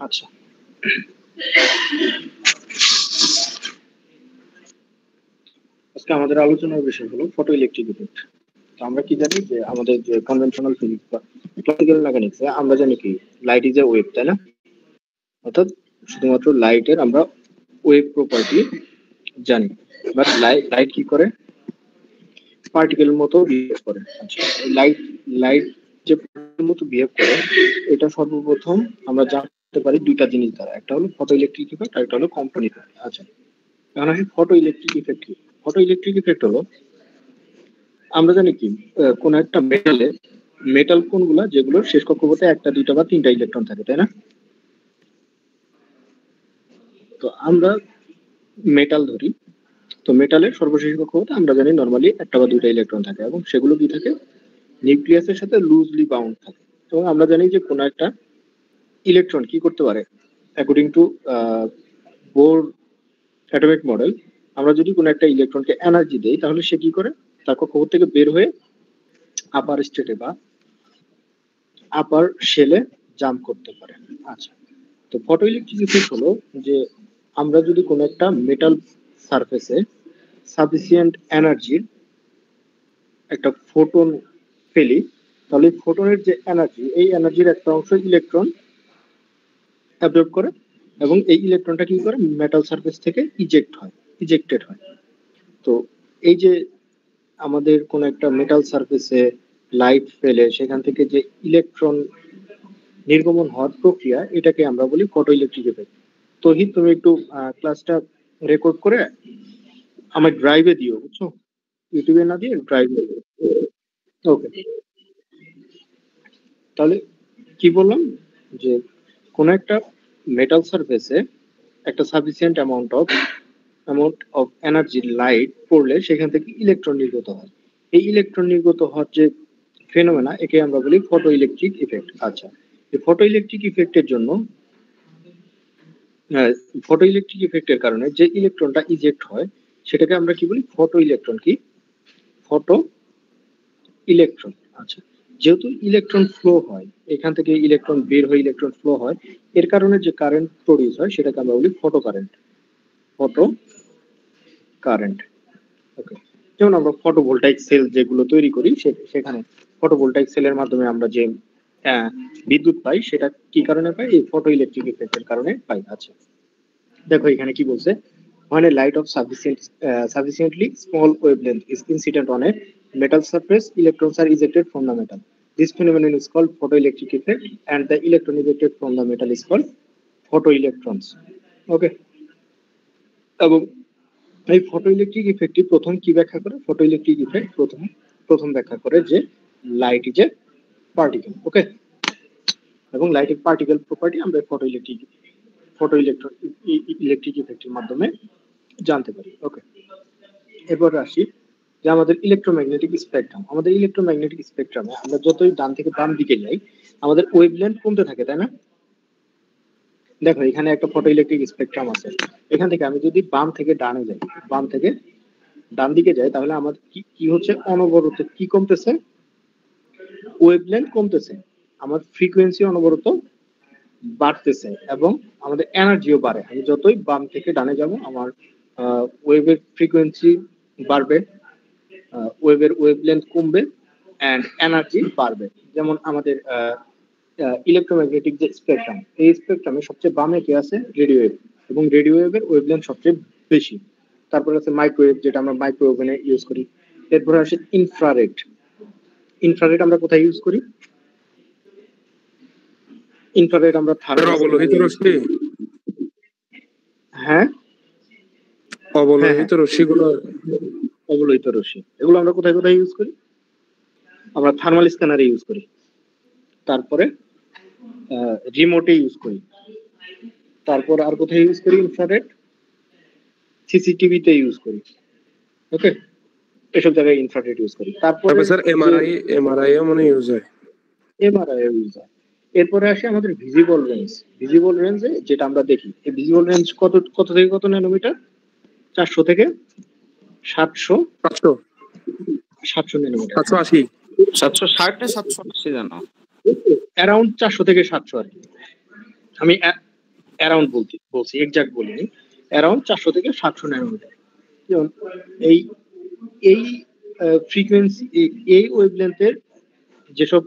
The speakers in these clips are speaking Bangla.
আচ্ছা, আজকে আমাদের আলোচনার বিষয় হলো ফটো ইলেকট্রিক ইফেক্ট। তো আমরা কি জানি যে আমাদের যে কনভেনশনাল ফিজিক্স বা ক্লাসিক্যাল মেকানিক্সে আমরা জানি কি লাইট ইজ এ ওয়েভ, তাই না? অর্থাৎ শুধুমাত্র লাইটের আমরা ওয়েভ প্রপার্টি জানি, বাট লাইট কি করে, পার্টিকেলের মতো বিহেভ করে। আচ্ছা, লাইট লাইট যে particle মতো বিহেভ করে এটা সর্বপ্রথম আমরা জানতে পারি দুইটা জিনিস দ্বারা, একটা হলো ফটো ইলেকট্রিক ইফেক্ট আর একটা হলো কম্পাউন্ড ইফেক্ট। আচ্ছা, এখন আসি ফটো ইলেকট্রিক ইফেক্ট কি। ফটো ইলেকট্রিক ইফেক্ট হলো আমরা জানি কি কোন একটা মেটাল কোনগুলা যেগুলোর শেষ কক্ষপথে একটা দুইটা বা তিনটা ইলেকট্রন থাকে, তাই না? তো আমরা মেটাল ধরি, তো মেটালের সর্বশেষ কক্ষপথে আমরা জানি নর্মালি একটা বা দুইটা ইলেকট্রন থাকে এবং সেগুলো কি থাকে, নিউক্লিয়াসের সাথে লুজলি বাউন্ড থাকে। এবং আমরা জানি যে কোনো একটা ইলেকট্রন কি করতে পারে, according to Bohr atomic model, আমরা যদি কোনো একটা ইলেকট্রনকে এনার্জি দেই তাহলে সে কি করে, তার কক্ষপথ থেকে বের হয়ে আপার স্টেটে বা আপার শেলে জাম্প করতে পারে। আচ্ছা, তো ফটো ইলেকট্রিক ইফেক্ট হলো যে আমরা যদি কোনো একটা মেটাল সারফেসে সাফিসিয়েন্ট এনার্জির একটা ফোটন ফেলি, তাহলে ফোটনের যে এনার্জি, এই এনার্জির একটা অংশ ইলেকট্রন অ্যাবজর্ব করে এবং এই ইলেকট্রনটা কি করে মেটাল সারফেস থেকে ইজেক্টেড হয়। তো এই যে আমাদের কোন একটা মেটাল সারফেসে লাইট ফেলে সেখান থেকে যে ইলেকট্রন নির্গমন হওয়ার প্রক্রিয়া, এটাকে আমরা বলি ফটো ইলেকট্রিক ইফেক্ট। তো তুমি একটু ক্লাসটা রেকর্ড করে আমার ড্রাইভে দিও, বুঝছো? ইউটিউবে না দিয়ে ড্রাইভে। ওকে, তাহলে কি বললাম যে কোন একটা মেটাল সারফেসে একটা sufficient amount of energy light পড়লে সেখান থেকে ইলেকট্রন নির্গত হয়। এই ইলেকট্রন নির্গত হওয়ার যে ফেনোমেনা, একে আমরা বলি ফটো ইলেকট্রিক ইফেক্ট। আচ্ছা, এই ফটো ইলেকট্রিক ইফেক্টের জন্য ফটো ইলেকট্রিক ইফেক্টের কারণে যে ইলেকট্রনটা ইজেক্ট হয় সেটাকে আমরা কি বলি, ফটো ইলেকট্রন। কি ফটো ইলেকট্রন। আচ্ছা, যেহেতু ইলেকট্রন ফ্লো হয়, এখান থেকে ইলেকট্রন বের হয়ে ইলেকট্রন ফ্লো হয়, এর কারণে যে কারেন্ট প্রডিউস হয় সেটাকে আমরা বলি ফটো কারেন্ট। ফটো কারেন্ট, ওকে। যেমন আমরা ফটোভোল্টাইক সেল যেগুলো তৈরি করি সেখানে ফটোভোল্টাইক সেলের মাধ্যমে আমরা যে বিদ্যুৎ পাই সেটা কি কারণে পাই, এই ফটো ইলেকট্রিক ইফেক্টের কারণে পাই। আচ্ছা, দেখো এখানে কি বলছে, when a light of sufficiently small wavelength is incident on a metal surface, electrons are ejected from the metal. This phenomenon is called photoelectric effect, and the electron ejected from the metal is called photoelectrons. Okay, এবং এই ফটো ইলেকট্রিক ইফেক্টটি প্রথম কি ব্যাখ্যা করে, ফটো ইলেকট্রিক ইফেক্ট প্রথম ব্যাখ্যা করে যে লাইট ইজ এ পার্টিকেল। ওকে, এবং লাইটের পার্টিকেল প্রপার্টি আমরা ফটো ইলেকট্রিক ইফেক্টের মাধ্যমে জানতে পারি। ওকে, এরপর আসি যে আমাদের ইলেকট্রোম্যাগনেটিক স্পেকট্রাম। আমাদের ইলেকট্রোম্যাগনেটিক স্পেকট্রামে আমরা যতই ডান থেকে বাম দিকে যাই আমাদের ওয়েভলেন্থ কমতে থাকে, তাই না? দেখো এখানে একটা ফটো ইলেকট্রিক স্পেকট্রাম আছে, এখান থেকে আমি যদি বাম থেকে ডানে যাই, বাম থেকে ডান দিকে যাই, তাহলে আমাদের কি হচ্ছে, অনবরত কি কমতেছে, ওয়েভলেন্থ কমতেছে, আমার ফ্রিকোয়েন্সি অনবরত বাড়তেছে এবং আমাদের এনার্জিও বাড়ে। আমি যতই বাম থেকে ডানে যাব আমার ওয়েভের ফ্রিকোয়েন্সি বাড়বে, ওয়েভের ওয়েভলেন্থ কমবে অ্যান্ড এনার্জি বাড়বে। যেমন আমাদের ইলেকট্রোম্যাগনেটিক যে স্পেকট্রাম, এই স্পেকট্রামে সবচেয়ে বামে কি আছে, রেডিও ওয়েভ, এবং রেডিও ওয়েভের ওয়েভলেন্থ সবচেয়ে বেশি। তারপরে আছে মাইক্রোওয়েভ, যেটা আমরা মাইক্রো ওভেনে ইউজ করি। এরপরে আসে ইনফ্রারেড। ইনফ্রারেড আমরা কোথায় ইউজ করি, ইনফ্রারেড আমরা অবলোহিত রশ্মি। হ্যাঁ, অবলোহিত রশ্মিগুলো, অবলোহিত রশ্মি, এগুলো আমরা কোথায় কোথায় ইউজ করি, আমরা থার্মাল স্ক্যানারে ইউজ করি, তারপরে রিমোটে ইউজ করি, তারপর আর কোথায় ইউজ করি ইনফ্রারেড, সিসিটিভিতে ইউজ করি। ওকে, এসব জায়গায় ইনফ্রারেড ইউজ করি। তারপরে স্যার এমআরআই এ মনে ইউজ হয়, এমআরআই ইউজ হয়। এরপরে আসে আমাদের ভিজিবল রেঞ্জ। ভিজিবল রেঞ্জে যেটা আমরা দেখি, এই ভিজিবল রেঞ্জ কত থেকে কত ন্যানোমিটার, 400 থেকে 700 ন্যানোমিটার, 780, 760 না 780 জানো, অ্যারাউন্ড 400 থেকে 700 আর কি। আমি অ্যারাউন্ড বলছি এক্সাক্ট বলিনি, অ্যারাউন্ড 400 থেকে 700 ন্যানোমিটার। যেমন এই এই ফ্রিকোয়েন্সি, এই ওয়েভলেন্থের যেসব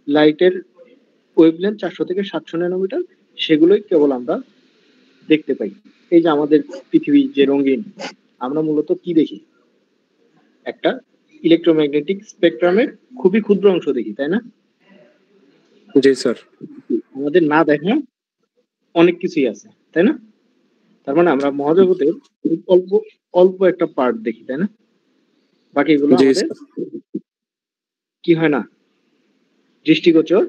লাইটের ওয়েভলেন্থ 400 থেকে 700 ন্যানোমিটার, সেগুলোই কেবল আমরা দেখতে পাই। এই যে আমাদের পৃথিবী যে রঙিন, আমরা মূলত কি দেখি? একটা ইলেকট্রোম্যাগনেটিক স্পেকট্রামের খুবই ক্ষুদ্র অংশ দেখি, তাই না? জি স্যার। আমাদের না দেখা অনেক কিছুই আছে, তাই না? তার মানে আমরা মহাজগতের অল্প অল্প একটা পার্ট দেখি, তাই না? বাকিগুলো জি আমাদের স্যার। কি হয় না, দৃষ্টিগোচর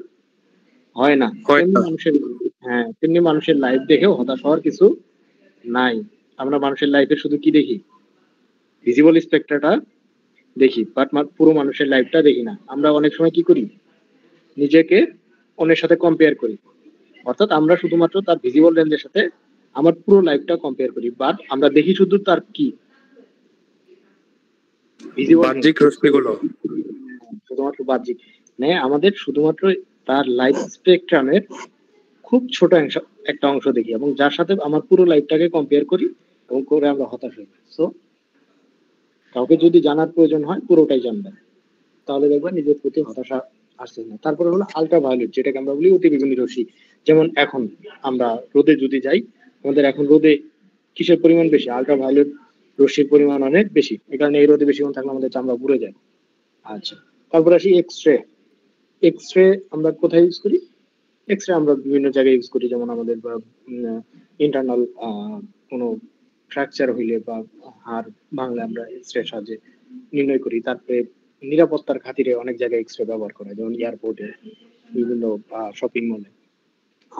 হয় না। হয় তেমনি না। মানুষের, হ্যাঁ, তেমনি মানুষের লাইফ দেখেও হতাশ হওয়ার কিছু নাই। আমরা মানুষের লাইফে শুধু কি দেখি? ভিজিবল স্পেকট্রাটা দেখি, বাট পুরো মানুষের লাইফটা দেখি না। আমরা অনেক সময় কি করি? নিজেকে অন্যের সাথে কম্পেয়ার করি, অর্থাৎ আমরা শুধুমাত্র তার ভিজিবল রেঞ্জের সাথে আমার পুরো লাইফটা কম্পেয়ার করি, বাট আমরা দেখি শুধু তার কি ভিজিবল রেঞ্জ, বাহ্যিক রশ্মিগুলো। শুধুমাত্র বাহ্যিক। মানে আমাদের শুধুমাত্র তার লাইফ স্পেকট্রামের খুব ছোট একটা অংশ দেখি, এবং যার সাথে আমার পুরো লাইফটাকে কম্পেয়ার করি এবং করে আমরা হতাশ হই। সো কাউকে যদি জানার প্রয়োজন হয় পুরোটাই জানবেন, তাহলে দেখবেন নিজের প্রতি হতাশা আসছে না। তারপরে হলো আলট্রা ভায়োলেট, যেটাকে আমরা বলি অতি বেগুনি রশ্মি। যেমন এখন আমরা রোদে যদি যাই, আমাদের এখন রোদে কিসের পরিমাণ বেশি? আলট্রা ভায়োলেট রশ্মির পরিমাণ অনেক বেশি। এই কারণে এই রোদে বেশিক্ষণ থাকলে আমাদের চামড়া পুড়ে যায়। আচ্ছা, তারপর আসি এক্স রে। এক্স রে আমরা কোথায় ইউজ করি? এক্স রে আমরা বিভিন্ন জায়গায় ইউজ করি, যেমন আমাদের ইন্টারনাল কোনো ফ্র্যাকচার হইলে বা হাড় ভাঙলে আমরা এক্স রে সাহায্যে নির্ণয় করি। তারপরে নিরাপত্তার খাতিরে অনেক জায়গায় এক্স রে ব্যবহার করা হয়, যেমন এয়ারপোর্টে, বিভিন্ন শপিং মলে।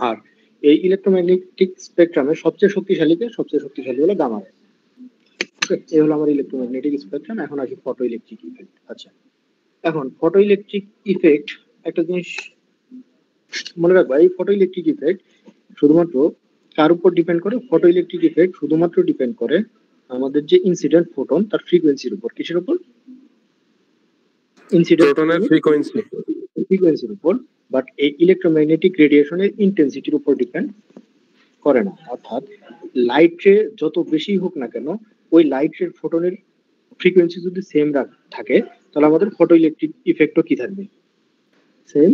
আর এই ইলেকট্রোম্যাগনেটিক স্পেকট্রামের সবচেয়ে শক্তিশালী হলো গামা রে। এই হলো আমার ইলেকট্রোম্যাগনেটিক স্পেকট্রাম। এখন আসি ফটো ইলেকট্রিক ইফেক্ট। আচ্ছা, এখন ফটো ইলেকট্রিক ইফেক্ট একটা জিনিস মনে রাখবা, এই ফটো ইলেকট্রিক ইফেক্ট শুধুমাত্র কার উপর ডিপেন্ড করে? ফটো ইলেকট্রিক ইফেক্ট শুধুমাত্র ডিপেন্ড করে আমাদের যে ইনসিডেন্ট ফোটন তার ফ্রিকোয়েন্সির উপর। কিসের উপর? Incident প্রোটনের frequency. ফ্রিকোয়েন্সির উপর। বাট এই ইলেকট্রোম্যাগনেটিক রেডিয়েশনের ইন্টেন্সিটির উপর ডিপেন্ড করে না। অর্থাৎ লাইট রে যত বেশি হোক না কেন, ওই লাইট রের ফোটনের ফ্রিকোয়েন্সি যদি সেম থাকে, তাহলে আমাদের ফটো ইলেকট্রিক ইফেক্টও কি থাকবে? সেম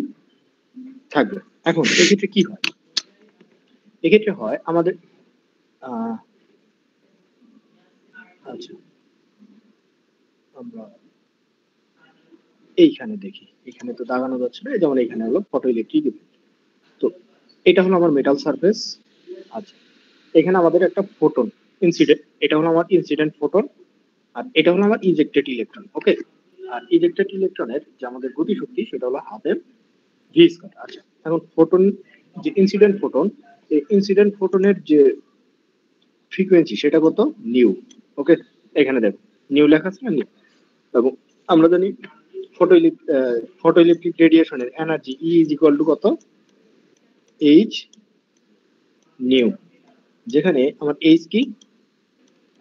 থাকবে। এখন এক্ষেত্রে কি হয়? এক্ষেত্রে হয় আমাদের আচ্ছা, আমরা এইখানে দেখি, এখানে তো দাগানো যাচ্ছে না, যেমন এখানে হলো ফটো ইলেকট্রিক ইফেক্ট। তো এটা হলো আমার মেটাল সারফেস। আচ্ছা, এখানে আমাদের একটা ফোটন ইনসিডেন্ট, এটা হলো আমার ইনসিডেন্ট ফোটন, আর এটা হলো আমার ইজেক্টেড ইলেকট্রন। ওকে, আর ইজেক্টেড ইলেকট্রনের যে আমাদের গতিশক্তি সেটা হলো হাফ ভি স্কয়ার। আচ্ছা, এখন ফোটন, যে ইনসিডেন্ট ফোটন, এই ইনসিডেন্ট ফোটনের যে ফ্রিকোয়েন্সি সেটা কত? নিউ। ওকে, এখানে দেখো নিউ লেখা আছে না, নিউ। এবং আমরা জানি ফটো ইলেকট্রিক রেডিয়েশনের energy E is equal two কত? এইচ নিউ, যেখানে আমার এইচ কি?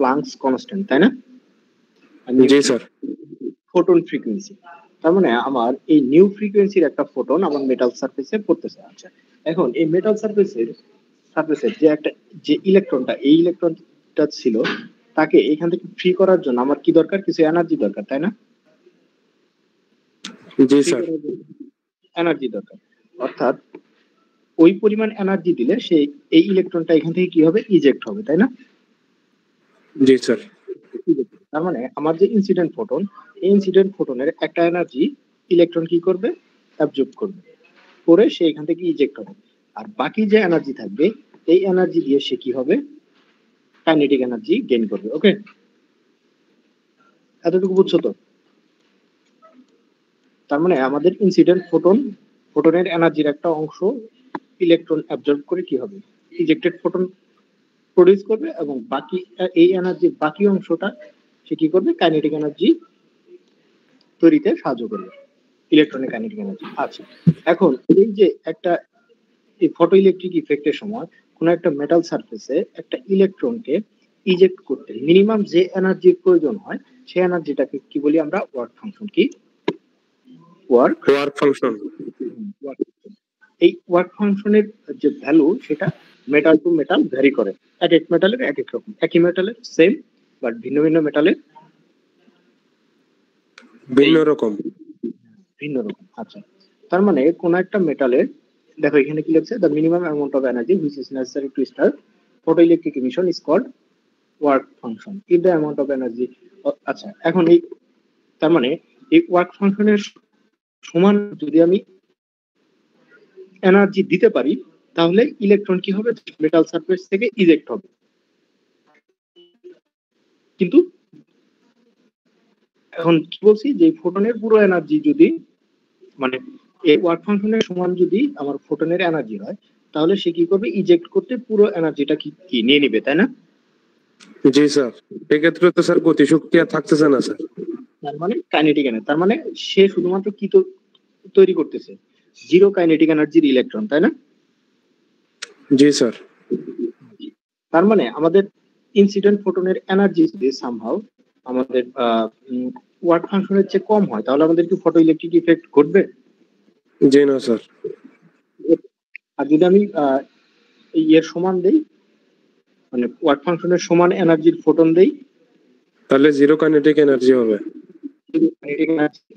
প্লাঙ্কস কনস্ট্যান্ট, তাই না? জি স্যার। Photon frequency. তার মানে আমার এই নিউ ফ্রিকোয়েন্সির একটা ফোটন আমার মেটাল সারফেসে পড়তেছে। আচ্ছা, এখন এই মেটাল সারফেসের যে ইলেকট্রনটা, এই ইলেকট্রনটা ছিল, তাকে এখান থেকে ফ্রি করার জন্য আমার কি দরকার? কিছু এনার্জি দরকার, তাই না? জি স্যার। এনার্জি দরকার, অর্থাৎ ওই পরিমাণ এনার্জি দিলে সেই এই ইলেকট্রনটা এখান থেকে কি হবে? ইজেক্ট হবে, তাই না? জি স্যার। তার মানে আমার যে ইনসিডেন্ট ফোটন, এই ইনসিডেন্ট ফোটনের একটা এনার্জি ইলেকট্রন কি করবে? অ্যাবজর্ব করবে, করে সে এখান থেকে ইজেক্ট হবে। আর বাকি যে এনার্জি থাকবে, এই এনার্জি দিয়ে সে কি হবে? কাইনেটিক এনার্জি গেইন করবে। ওকে, এতটুকু বুঝছো তো? তার মানে আমাদের ইনসিডেন্ট ফোটনের এনার্জির একটা অংশ ইলেকট্রন অ্যাবজর্ব করে কি হবে? ইজেক্টেড ফোটন প্রডিউস করবে, এবং বাকি এই এনার্জির বাকি অংশটা সে কি করবে? কাইনেটিক এনার্জি তৈরিতে সাহায্য করবে, ইলেকট্রনিক কাইনেটিক এনার্জি। আচ্ছা, এখন এই যে একটা এই ফটো ইলেকট্রিক ইফেক্টের সময় কোন একটা মেটাল সারফেসে একটা ইলেকট্রনকে ইজেক্ট করতে মিনিমাম যে এনার্জির প্রয়োজন হয়, সেই এনার্জিটাকে কি বলি আমরা? Work function. কি? Work work function. এই ওয়ার্ক ফাংশনের যে ভ্যালু, সেটা মেটাল টু মেটাল ভ্যারি করে, এক এক মেটালের এক এক রকম, একই মেটালের সেম বাট ভিন্ন ভিন্ন মেটালের ভিন্ন রকম। ভিন্ন রকম। আচ্ছা, তার মানে কোন একটা মেটালের, দেখো এখানে কি লিখছে, the minimum amount of energy which is necessary to start photoelectric emission is called work function if the amount of energy। আচ্ছা, এখন এই, তার মানে এই ওয়ার্ক ফাংশনের সমান যদি আমি এনার্জি দিতে পারি, তাহলে ইলেকট্রন কি হবে, মেটাল সারফেস থেকে ইজেক্ট হবে। কিন্তু এখন কি বলছি, যে ফোটনের পুরো এনার্জি যদি, মানে এই ওয়ার্ক ফাংশনের সমান যদি আমার ফোটনের এনার্জি হয়, তাহলে সে কি করবে, ইজেক্ট করতে পুরো এনার্জিটা কি নিয়ে নিবে, তাই না? জি স্যার, এক্ষেত্রে তো স্যার গতিশক্তি আর থাকতেছে না স্যার। তার মানে কাইনেটিক এনার্জি, তার মানে সে শুধুমাত্র কি তৈরি করতেছে, জিরো কাইনেটিক এনার্জির ইলেকট্রন, তাই না? জি স্যার। তার মানে আমাদের ইনসিডেন্ট ফোটনের এনার্জি যদি সামহাউ আমাদের ওয়ার্ক ফাংশনের চেয়ে কম হয়, তাহলে আমাদের কি ফটো ইলেকট্রিক ইফেক্ট ঘটবে? জি না স্যার। আর যদি আমি এর সমান দেই, মানে ওয়ার্ক ফাংশনের সমান এনার্জির ফোটন দেই, তাহলে জিরো কাইনেটিক এনার্জি হবে,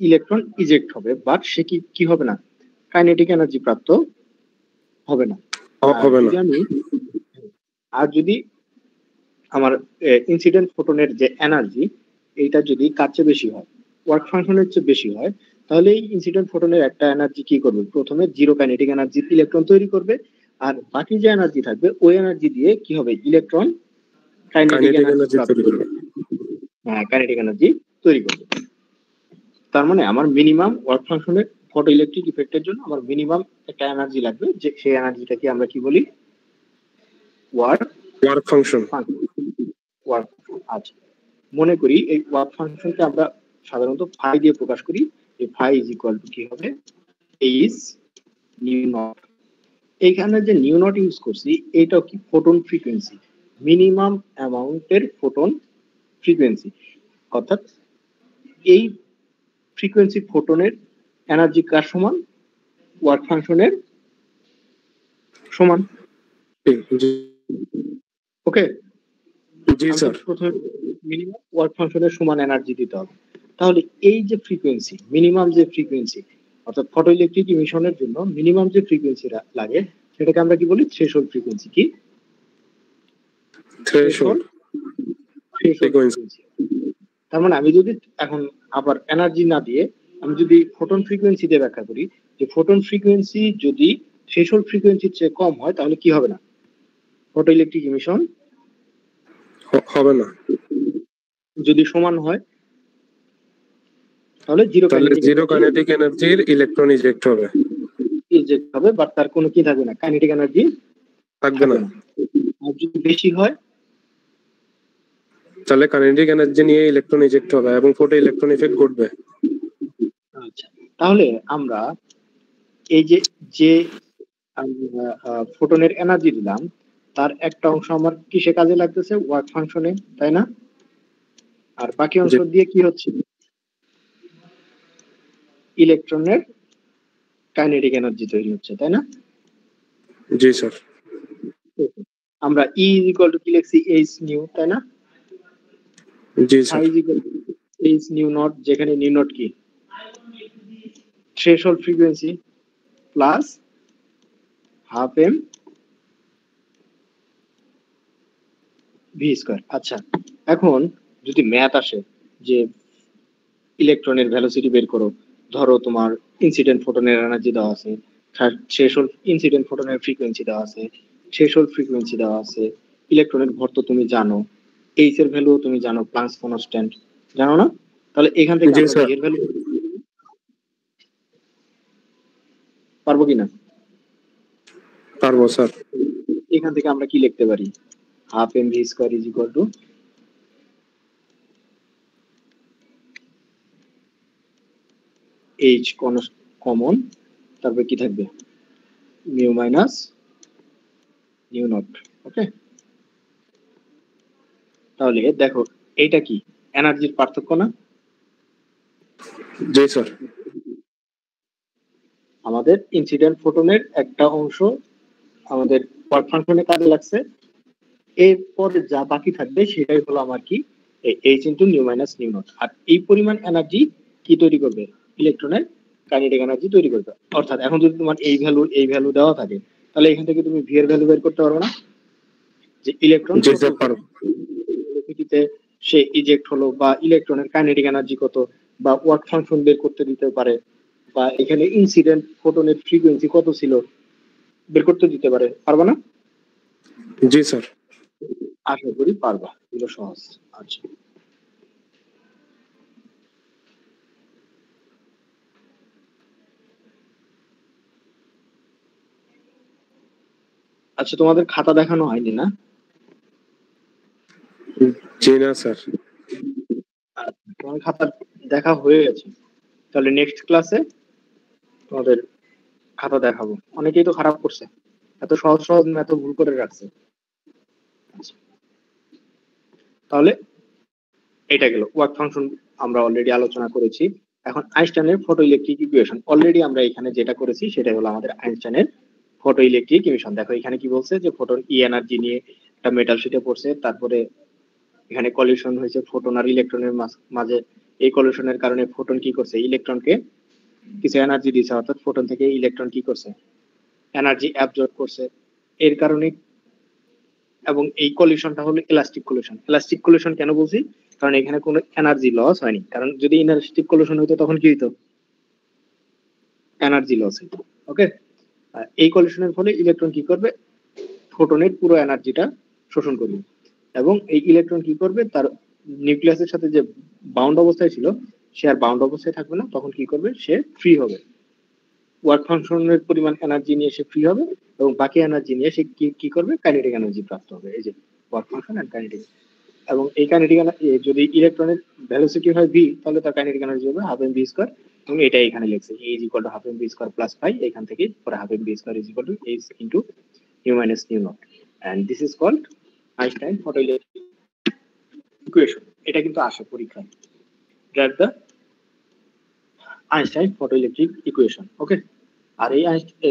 ইলেকট্রন ইজেক্ট হবে, বাট সে কি হবে না, কাইনেটিক এনার্জি প্রাপ্ত হবে না। হবে না। যদি আমার ইনসিডেন্ট ফোটনের যে এনার্জি, এইটা যদি কার চেয়ে বেশি হয়, ওয়ার্ক ফাংশনের চেয়ে বেশি হয়, তাহলে এই ইনসিডেন্ট ফোটনের একটা এনার্জি কি করবে, প্রথমে জিরো কাইনেটিক এনার্জি ইলেকট্রন তৈরি করবে, আর বাকি যে এনার্জি থাকবে ওই এনার্জি দিয়ে কি হবে, ইলেকট্রন কাইনেটিক এনার্জি তৈরি করবে। হ্যাঁ, কাইনেটিক এনার্জি তৈরি করবে। তার মানে আমার মিনিমাম ওয়ার্ক ফাংশনের ফটো ইলেকট্রিক ইফেক্টের জন্য আমার মিনিমাম একটা এনার্জি লাগবে, যে সেই এনার্জিটাকে আমরা কি বলি, ওয়ার্ক ফাংশন। ওয়ার্ক। আচ্ছা, মনে করি এই ওয়ার্ক ফাংশনকে আমরা সাধারণত ফাই দিয়ে প্রকাশ করি, যে ফাই ইজ ইকুয়াল টু কি হবে, এইচ নিউ নট। এইখানে যে নিউ নট ইউজ করছি, এইটাও কি ফোটন ফ্রিকোয়েন্সি, মিনিমাম অ্যামাউন্টের ফোটন ফ্রিকোয়েন্সি, অর্থাৎ এই ফ্রিকোয়েন্সি ফোটনের এনার্জি কার সমান, ওয়ার্ক ফাংশনের সমান। ওকে, জি স্যার। প্রথমে মিনিমাম ওয়ার্ক ফাংশনের সমান এনার্জি দিতে হবে। তাহলে এই যে ফ্রিকোয়েন্সি, মিনিমাম যে ফ্রিকোয়েন্সি, অর্থাৎ ফটো ইলেকট্রিক ইমিশনের জন্য মিনিমাম যে ফ্রিকোয়েন্সি লাগে, সেটাকে আমরা কি বলি, থ্রেশহোল্ড ফ্রিকোয়েন্সি। কি থ্রেশহোল্ড ফ্রিকোয়েন্সি। তার মানে আমি যদি এখন আবার এনার্জি না দিয়ে আমি যদি ফোটন ফ্রিকোয়েন্সি দিয়ে ব্যাখ্যা করি, যে ফোটন ফ্রিকোয়েন্সি যদি থ্রেশহোল্ড ফ্রিকোয়েন্সির চেয়ে কম হয়, তাহলে কি হবে না, ফটো ইলেকট্রিক ইমিশন হবে না। যদি সমান হয়, তাহলে জিরো কাইনেটিক এনার্জির ইলেকট্রন ইজেক্ট হবে, বাট তার কোনো কি থাকবে না, কাইনেটিক এনার্জি থাকবে না। আর যদি বেশি হয়, তাহলে কাইনেটিক এনার্জি নিয়ে ইলেকট্রন ইজেক্ট হবে এবং ফটো ইলেকট্রন ইফেক্ট ঘটবে। আচ্ছা, তাহলে আমরা এই যে ফোটনের এনার্জি দিলাম, তার একটা অংশ আমার কিসে কাজে লাগতেছে, ওয়ার্ক ফাংশনে, তাই না? আর বাকি অংশ দিয়ে কি হচ্ছে, ইলেকট্রনের কাইনেটিক এনার্জি তৈরি হচ্ছে, তাই না? জি স্যার। আমরা ই ইজ ইকুয়াল টু কি লিখছি, এইচ নিউ, তাই না? জি sir. I is equal to H nu naught, যেখানে নিউ নট কি, threshold frequency plus half M V square. আচ্ছা, এখন যদি ম্যাথ আসে যে ইলেকট্রনের ভেলোসিটি বের করো, ধরো তোমার ইনসিডেন্ট ফোটনের এনার্জি দেওয়া আছে, থ্রেশহোল্ড ইনসিডেন্ট ফোটনের ফ্রিকোয়েন্সি দেওয়া আছে, থ্রেশহোল্ড ফ্রিকোয়েন্সি দেওয়া আছে, ইলেকট্রনের ভর তো তুমি জানো, এইচ এর ভ্যালু তুমি জানো, প্লাঙ্কস কনস্ট্যান্ট জানো না? তাহলে এখান থেকে আমরা ভি এর ভ্যালু পারবো কিনা? পারবো স্যার। এখান থেকে আমরা কি লিখতে পারি, half M V square is equal to h common, তারপরে কি থাকবে, mu minus nu naught. Okay, তাহলে দেখো এইটা কি, এনার্জির পার্থক্য না? জি স্যার। আমাদের ইনসিডেন্ট ফোটনের একটা অংশ আমাদের ওয়ার্ক ফাংশনে কাজে লাগছে। এরপরে যা বাকি থাকবে সেটাই হলো আমার কি H into nu minus nu naught. আর এই পরিমাণ এনার্জি কি তৈরি করবে? ইলেকট্রনের কাইনেটিক এনার্জি তৈরি করবে। অর্থাৎ এখন যদি তোমার এই ভ্যালু দেওয়া থাকে, তাহলে এখান থেকে তুমি ভি এর ভ্যালু বের করতে পারবে না, যে ইলেকট্রন জি স্যার পারবো। সে ইজেক্ট হলো, বা ইলেকট্রনের কাইনেটিক এনার্জি কত, বা ওয়ার্ক ফাংশন বের করতে দিতে পারে, বা এখানে ইনসিডেন্ট ফোটনের ফ্রিকোয়েন্সি কত ছিল বের করতে দিতে পারে। পারবা না? জি স্যার। আশা করি পারবা, এগুলো সহজ। আচ্ছা, আচ্ছা তোমাদের খাতা দেখানো হয়নি না? জি না স্যার। তোমার খাতা দেখা হয়ে গেছে, তাহলে নেক্সট ক্লাসে তোমাদের খাতা দেখাবো। অনেকেই তো খারাপ করছে, এত সহজ সহজ এত ভুল করে রাখছে। আচ্ছা, তাহলে এটা গেল ওয়ার্ক ফাংশন, আমরা অলরেডি আলোচনা করেছি। এখন আইনস্টাইনের ফটো ইলেকট্রিক ইকুয়েশন, অলরেডি আমরা এখানে যেটা করেছি সেটা হলো আমাদের আইনস্টাইনের ফটো ইলেকট্রিক ইকুয়েশন। দেখো এখানে কি বলছে, যে ফটোন ই এনার্জি নিয়ে একটা মেটাল শিটে পড়ছে, তারপরে এখানে কলিশন হয়েছে ফোটন আর ইলেকট্রনের মাঝে। এই কলিশনের কারণে ফোটন কি করছে, ইলেকট্রনকে কিছু এনার্জি দিয়েছে, অর্থাৎ ফোটন থেকে ইলেকট্রন কি করছে, এনার্জি অ্যাবজর্ব করছে। এর কারণে, এবং এই কলিশনটা হলো ইলাস্টিক কলিশন। ইলাস্টিক কলিশন কেন বলছি, কারণ এখানে কোনো এনার্জি লস হয়নি। কারণ যদি ইলাস্টিক কলিশন হইতো তখন কি হইতো, এনার্জি লস হইতো। ওকে, এই কলিশনের ফলে ইলেকট্রন কি করবে, ফোটনের পুরো এনার্জিটা শোষণ করবে, এবং এই ইলেকট্রন কি করবে, তার নিউক্লিয়াসের সাথে যে বাউন্ড অবস্থায় ছিল সে আর বাউন্ড অবস্থায় থাকবে না, তখন কি করবে, সে ফ্রি হবে। ওয়ার্ক ফাংশনের পরিমাণ এনার্জি নিয়ে সে ফ্রি হবে, এবং বাকি এনার্জি নিয়ে সে কি করবে, কাইনেটিক এনার্জি প্রাপ্ত হবে। এই যে ওয়ার্ক ফাংশন এন্ড কাইনেটিক। এবং এই কাইনেটিক যদি ইলেকট্রনের ভেলোসিটি হয় ভি, তাহলে তার কাইনেটিক এনার্জি হবে হাফ এম ভি স্কয়ার। এবং এটা এখানে লিখছে E is equal to half M V square plus phi, এখান থেকে পরে half M V square is equal to H into nu minus nu naught, and this is called Einstein photoelectric equation. এটা কিন্তু আসে পরীক্ষায়, that the Einstein photoelectric equation. Okay, আর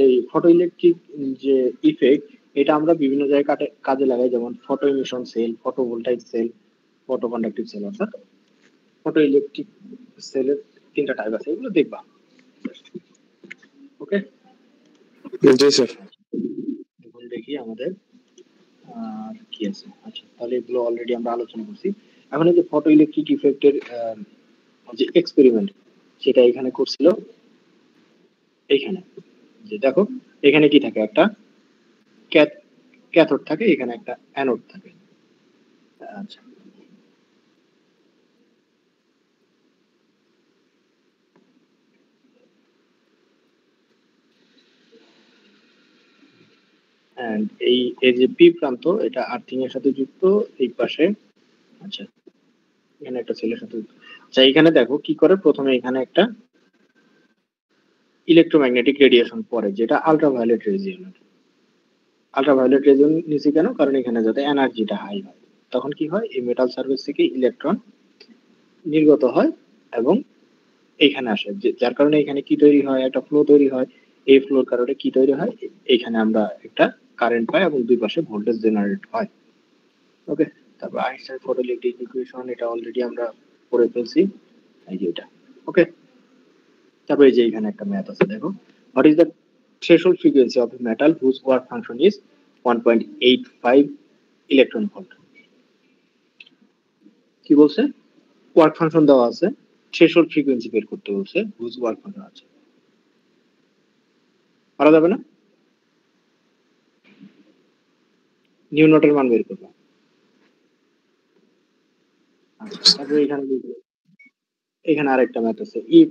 এই ফটো ইলেকট্রিক যে ইফেক্ট, এটা আমরা বিভিন্ন জায়গায় কাজে লাগাই, যেমন photo emission cell, photo voltaic cell, photo conductive cell. অর্থাৎ ফটো ইলেকট্রিক সেলের তিনটা টাইপ আছে, এগুলো দেখবা। ওকে, জি স্যার। এখন দেখি আমাদের আর কি আছে। আচ্ছা, তাহলে এগুলো অলরেডি আমরা আলোচনা করছি। এখন এই যে ফটো ইলেকট্রিক ইফেক্টের যে এক্সপেরিমেন্ট, সেটা এখানে করছিল। এইখানে যে দেখো, এখানে কি থাকে, একটা ক্যাথোড থাকে, এখানে একটা অ্যানোড থাকে। আচ্ছা, and এই যে পি প্রান্ত, এটা আর্থিং এর সাথে যুক্ত এই পাশে। আচ্ছা, এখানে একটা সেলের সাথে যুক্ত। আচ্ছা, এখানে দেখো কি করে, প্রথমে এখানে একটা ইলেকট্রোম্যাগনেটিক রেডিয়েশন পড়ে, যেটা আলট্রাভায়োলেট রেডিয়েশন। আলট্রাভায়োলেট রেডিয়েশন নিচে কেন, কারণ এখানে যাতে এনার্জিটা হাই হয়। তখন কি হয়, এই মেটাল সারফেস থেকে ইলেকট্রন নির্গত হয় এবং এইখানে আসে, যার কারণে এখানে কি তৈরি হয়, একটা ফ্লো তৈরি হয়। এই ফ্লোর কারণে কি তৈরি হয়, এইখানে আমরা একটা কারেন্ট পাই এবং দুই পাশে ভোল্টেজ জেনারেট হয়। ওকে, তারপর আইনস্টাইন ফটো ইলেকট্রিক ইকুয়েশন, এটা অলরেডি আমরা পড়ে ফেলছি, এই যে এটা। ওকে, তারপর এই যে এখানে একটা ম্যাথ আছে, দেখো, what is the threshold frequency of metal whose work function is 1.85 electron volt. কি বলছে, ওয়ার্ক ফাংশন দেওয়া আছে, থ্রেশহোল্ড ফ্রিকোয়েন্সি বের করতে বলছে, হুজ ওয়ার্ক ফাংশন আছে, পারা যাবে না? নিউ নটের মান বের করবো। আচ্ছা, তারপরে এখানে আরেকটা ম্যাথ আছে, ইফ,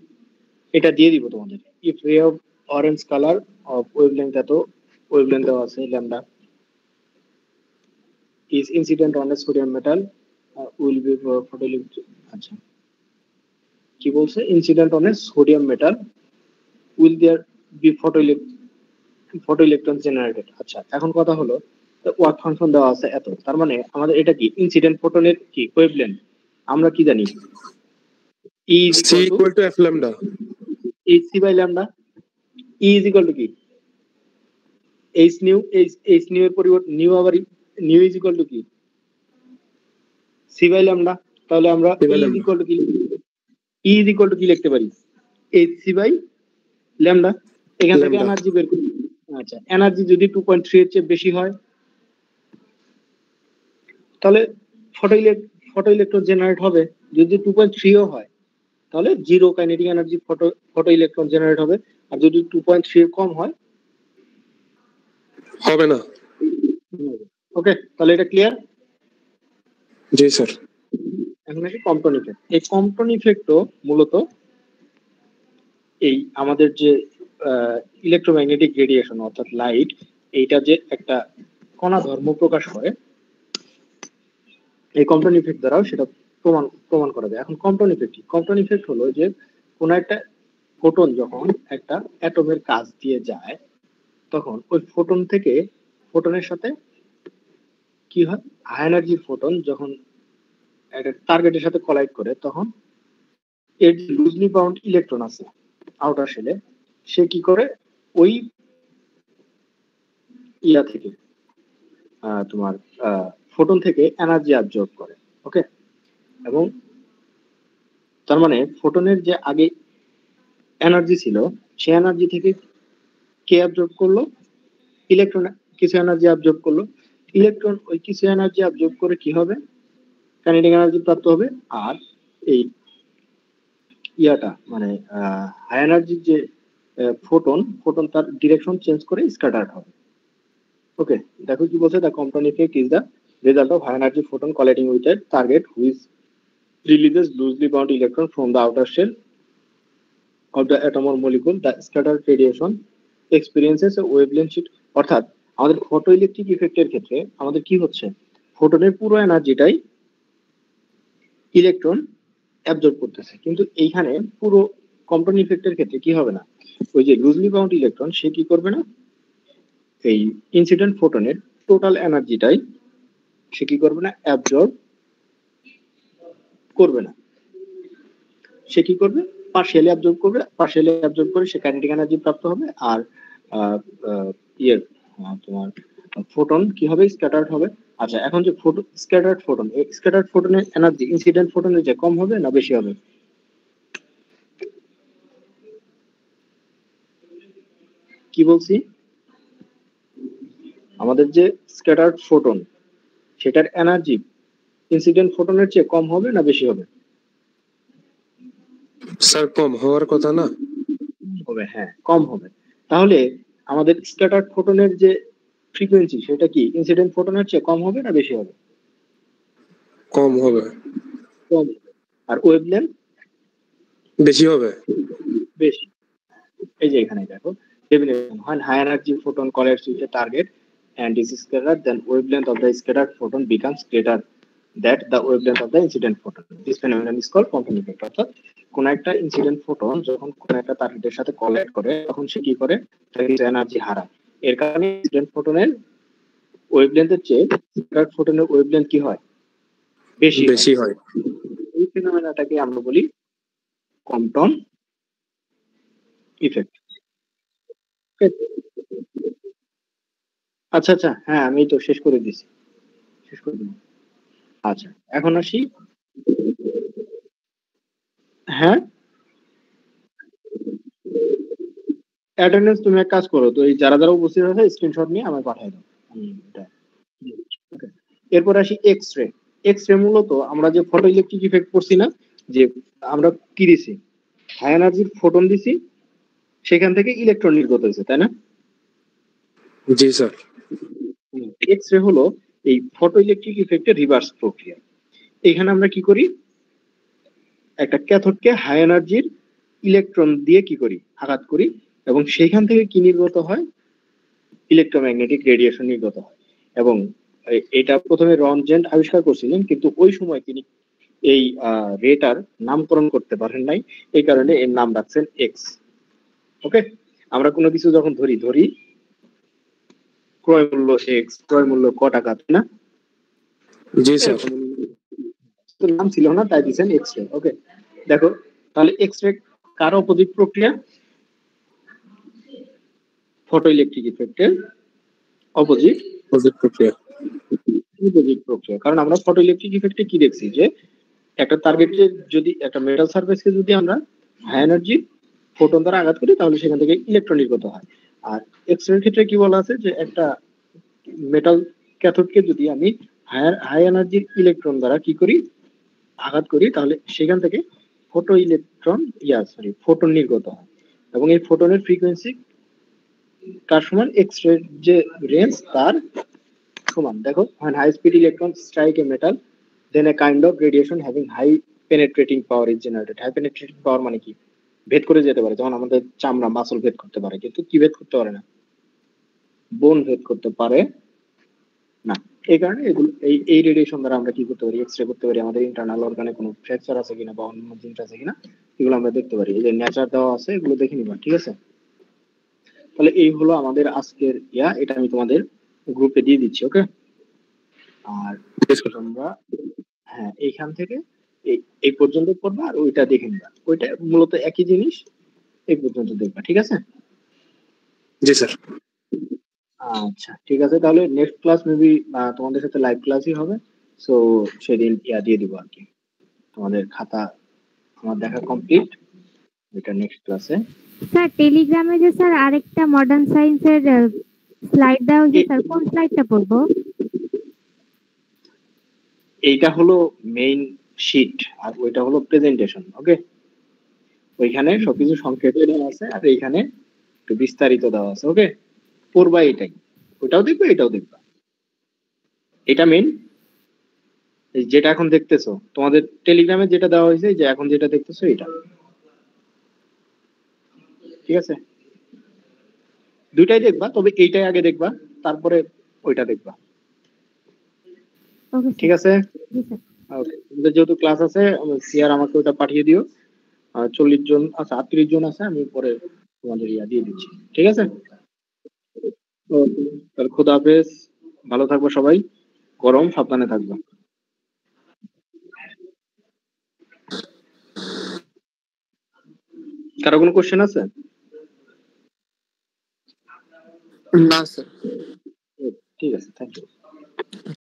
এটা দিয়ে দিব তোমাদের। ইফ রে of orange colour of wavelength এত, ওয়েভলেংথ দেওয়া আছে lambda, is incident on a sodium metal will be photoelectric। আচ্ছা, কি বলছে, incident on a sodium metal will there be photo electron generated. আচ্ছা, এখন কথা হলো, ওয়ার্ক ফাংশন দেওয়া আছে এত, তার মানে আমাদের এটা কি, ইনসিডেন্ট ফোটনের কি ওয়েভলেংথ, আমরা কি জানি, E is c equal to equal to f lambda. hc by lambda। E is equal to কি, এইচ নিউ, এইচ নিউ এর পরিবর্তে নিউ আবার নিউ ইজ ইকুয়াল টু কি সি বাই ল্যামডা। তাহলে আমরা c by e is lambda. Equal to কি ই ইজ ইকুয়াল টু কি লিখতে পারি এইচ সি বাই ল্যামডা। এখান থেকে ল্যামডা। এনার্জি বের করি। আচ্ছা, এনার্জি যদি 2.3 এর চেয়ে বেশি হয় তাহলে ফটো ইলেকট্রন জেনারেট হবে। যদি 2.3 ও হয় তাহলে zero kinetic energy photo electron generate হবে। আর যদি 2.3 এর কম হয় হবে না। ওকে, তাহলে এটা ক্লিয়ার। জি স্যার। এখন আসি কম্পন ইফেক্ট। এই কম্পন ইফেক্টও মূলত এই আমাদের যে ইলেকট্রোম্যাগনেটিক রেডিয়েশন অর্থাৎ লাইট, এইটা যে একটা কণা ধর্ম প্রকাশ করে, এই কম্পন ইফেক্ট দ্বারাও সেটা প্রমাণ করা যায়। এখন কম্পন ইফেক্ট কি? কম্পন ইফেক্ট হলো যে কোন একটা ফোটন যখন একটা অ্যাটমের কাছ দিয়ে যায় তখন ওই ফোটনের সাথে কি হয়, হাই এনার্জি ফোটন যখন একটা টার্গেটের সাথে কলাইড করে তখন এর যে লুজলি বাউন্ড ইলেকট্রন আছে আউটার শেলে, সে কি করে ওই ইয়া থেকে তোমার ফোটন থেকে এনার্জি অ্যাবজর্ব করে। ওকে, এবং তার মানে ফোটনের যে আগে এনার্জি ছিল সে এনার্জি থেকে কে অ্যাবজর্ব করলো, ইলেকট্রন কিছু এনার্জি অ্যাবজর্ব করলো। ইলেকট্রন ওই কিছু এনার্জি অ্যাবজর্ব করে কি হবে, কাইনেটিক এনার্জি প্রাপ্ত হবে। আর এই ইয়াটা মানে হাই এনার্জির যে ফোটন তার ডিরেকশন চেঞ্জ করে স্ক্যাটার্ড হবে। ওকে, দেখো কি বলছে, the Compton effect is the result of high energy photon colliding with a target which releases loosely bound electron from the outer shell of the atom or molecule. The scattered radiation experiences a wavelength shift. অর্থাৎ আমাদের ফটো ইলেকট্রিক ইফেক্টের ক্ষেত্রে আমাদের কি হচ্ছে, ফোটনের পুরো এনার্জিটাই ইলেকট্রন অ্যাবজর্ব করতেছে, কিন্তু এইখানে পুরো কম্পন ইফেক্টের ক্ষেত্রে কি হবে না, ওই যে লুজলি বাউন্ড ইলেকট্রন সে কি করবে না, এই ইনসিডেন্ট ফোটনের টোটাল এনার্জিটাই সে কি করবে না, অ্যাবজর্ব করবে না। সে কি করবে, পার্শিয়ালি অ্যাবজর্ব করে সে কাইনেটিক এনার্জি প্রাপ্ত হবে। আর ইয়ে তোমার ফোটন কি হবে, স্ক্যাটার্ড হবে। আচ্ছা, এখন যে স্ক্যাটার্ড ফোটনের এনার্জি ইনসিডেন্ট ফোটনের যে কম হবে না বেশি হবে? কি বলছি, আমাদের যে স্ক্যাটার্ড ফোটন সেটার এনার্জি ইনসিডেন্ট ফোটনের চেয়ে কম হবে না বেশি হবে? স্যার কম হওয়ার কথা না? হবে, হ্যাঁ কম হবে। তাহলে আমাদের স্ক্যাটার্ড ফোটনের যে ফ্রিকোয়েন্সি সেটা কি ইনসিডেন্ট ফোটনের চেয়ে কম হবে না বেশি হবে? কম হবে। কম হবে। আর ওয়েভলেন্থ বেশি হবে। বেশি। এই যে এখানে দেখো definition, when high energy photon collides with a target and is scattered, then wavelength of the scattered photon becomes greater that the wavelength of the incident photon. This phenomenon is called quantum effect. অর্থাৎ কোন একটা ইনসিডেন্ট ফোটন যখন কোন একটা টার্গেটের সাথে কলাইড করে তখন সে কি করে, এনার্জি হারায়। এর কারণে ইনসিডেন্ট ফোটনের ওয়েভলেন্থের চেয়ে স্ক্যাটার্ড ফোটনের ওয়েভলেন্থ কি হয়, বেশি হয়। বেশি হয়। এই ফেনোমেনাটাকে আমরা বলি কম্পন ইফেক্ট। আচ্ছা আচ্ছা, হ্যাঁ আমি তো শেষ করে দিছি, শেষ করে দিলাম। আচ্ছা, এখন আসি। হ্যাঁ, অ্যাটেন্ডেন্স তুমি এক কাজ করো তো, এই যারা যারা উপস্থিত আছে স্ক্রিনশট নিয়ে আমায় পাঠিয়ে দাও। আমি এটা okay. এরপর আসি এক্স রে। এক্স রে মূলত আমরা যে ফটো ইলেকট্রিক ইফেক্ট করছি না, যে আমরা কি দিছি, হাই এনার্জির ফোটন দিছি, সেখান থেকে ইলেকট্রন নির্গত হয়েছে, তাই না? জি স্যার। এক্স রে হলো এই ফটো ইলেকট্রিক ইফেক্টের রিভার্স প্রক্রিয়া। এখানে আমরা কি করি, একটা ক্যাথোডকে হাই এনার্জির ইলেকট্রন দিয়ে কি করি, আঘাত করি, এবং সেইখান থেকে কি নির্গত হয়, ইলেকট্রোম্যাগনেটিক রেডিয়েশন নির্গত হয়। এবং এটা প্রথমে রনজেন্ট আবিষ্কার করছিলেন, কিন্তু ওই সময় তিনি এই রেটার নামকরণ করতে পারেন নাই, এই কারণে এর নাম রাখছেন এক্স। ওকে, আমরা কোনো কিছু যখন ধরি ক্রয় মূল্য এক্স, ক্রয় মূল্য ক টাকা, তাই না? জি স্যার। তো নাম ছিল না তাই দিচ্ছেন এক্স রে। ওকে, দেখো তাহলে এক্স রে কার অপোজিট প্রক্রিয়া, ফটো ইলেকট্রিক ইফেক্টের অপোজিট প্রক্রিয়া। প্রক্রিয়া, কারণ আমরা ফটো ইলেকট্রিক ইফেক্টে কি দেখছি যে একটা টার্গেটকে যদি একটা মেটাল সারফেসকে যদি আমরা হাই এনার্জি ফোটন দ্বারা আঘাত করি তাহলে সেখান থেকে ইলেকট্রন নির্গত হয়। আর এক্স রে ক্ষেত্রে কি বলা আছে যে একটা মেটাল ক্যাথোডকে যদি আমি হাই এনার্জির ইলেকট্রন দ্বারা কি করি আঘাত করি তাহলে সেখান থেকে ফটো ইলেকট্রন ফোটন নির্গত হয়, এবং এই ফোটনের ফ্রিকোয়েন্সি কার সমান, এক্স রে যে রেঞ্জ তার সমান। দেখো, when high speed electrons strike a metal then a kind of radiation having high penetrating power is generated. high penetrating power মানে কি, ভেদ করে যেতে পারে, যেমন আমাদের চামড়া মাসল ভেদ করতে পারে, কিন্তু কি ভেদ করতে পারে না, বোন ভেদ করতে পারে না। এই কারণে এগুলো এই রেডিয়েশন দ্বারা আমরা কি করতে পারি, এক্স রে করতে পারি আমাদের ইন্টারনাল অর্গানে কোনো ফ্র্যাকচার আছে কিনা বা অন্য জিনিস আছে কিনা, এগুলো আমরা দেখতে পারি। এই যে নেচার দেওয়া আছে এগুলো দেখে নিবা, ঠিক আছে? তাহলে এই হলো আমাদের আজকের এটা আমি তোমাদের গ্রুপে দিয়ে দিচ্ছি, ওকে? আর তোমরা হ্যাঁ এইখান থেকে এই পর্যন্ত পড়বা আর ওইটা দেখে নিবা, ওইটা মূলত একই জিনিস, এই পর্যন্ত দেখবা, ঠিক আছে? জি স্যার। আচ্ছা ঠিক আছে, তাহলে নেক্সট ক্লাস মেবি তোমাদের সাথে লাইভ ক্লাসই হবে। সো সেদিন দিয়ে দিব আর কি, তোমাদের খাতা আমার দেখা কমপ্লিট, এটা নেক্সট ক্লাসে। স্যার টেলিগ্রামে যে স্যার আরেকটা মডার্ন সায়েন্সের স্লাইড দেওয়া হয়েছে স্যার, কোন স্লাইডটা পড়বো? এইটা হলো মেইন শিট আর ওইটা হলো প্রেজেন্টেশন, ওকে? ওইখানে সবকিছু সংক্ষেপে দেওয়া আছে আর এইখানে একটু বিস্তারিত দেওয়া আছে, ওকে? পড়বা এটাই, ওইটাও দেখবে এটাও দেখবা। এটা মেইন, যেটা এখন দেখতেছো তোমাদের টেলিগ্রামে যেটা দেওয়া হয়েছে, যে এখন যেটা দেখতেছো এটা, ঠিক আছে? দুইটাই দেখবা, তবে এইটাই আগে দেখবা, তারপরে ওইটা দেখবা, ঠিক আছে? ওকে, তোমাদের যেহেতু ক্লাস আছে সিআর আমাকে ওটা পাঠিয়ে দিও। 40 জন আচ্ছা 38 জন আছে, আমি পরে তোমাদের দিয়ে দিচ্ছি, ঠিক আছে? তাহলে খোদা হাফেজ, ভালো থাকবো সবাই, গরম সাবধানে থাকবো। কারো কোনো কোশ্চেন আছে? না স্যার। ঠিক আছে, থ্যাংক ইউ।